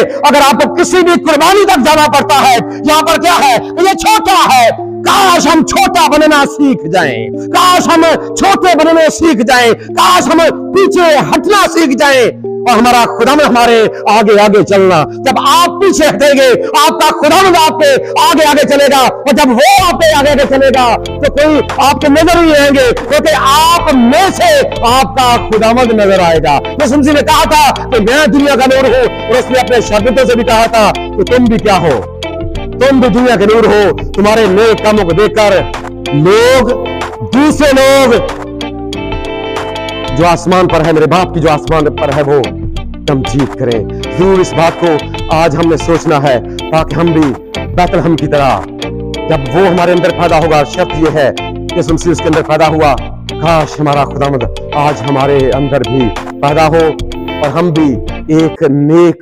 अगर आपको किसी भी कुर्बानी तक जाना पड़ता है, यहाँ पर क्या है, ये छोटा है। काश हम छोटा बनना सीख जाएं, काश हम छोटे बनने सीख जाएं, काश हम पीछे हटना सीख जाएं और हमारा खुदा में हमारे आगे आगे चलना। जब आप पीछे हटेंगे, आपका खुदावंद आपके आगे आगे चलेगा, और जब वो आपके आगे आगे चलेगा तो कोई आपके नजर नहीं आएंगे, क्योंकि आप में से आपका खुदावंद नजर आएगा। यीशु मसीह ने कहा था कि मैं दुनिया का नूर हूं, और उसने अपने शागिर्दों से भी कहा था कि तुम भी क्या हो, तुम भी दुनिया के नूर हो। तुम्हारे नेक कामों को देखकर लोग, दूसरे लोग जो आसमान पर है, मेरे बाप की जो आसमान पर है, वो तमजीद करें। जरूर इस बात को आज हमने सोचना है, ताकि हम भी बैतलहम की तरह, जब वो हमारे अंदर पैदा होगा, शर्त ये है यीशु मसीह उसके अंदर पैदा हुआ, काश हमारा खुदावंद आज हमारे अंदर भी पैदा हो और हम भी एक नेक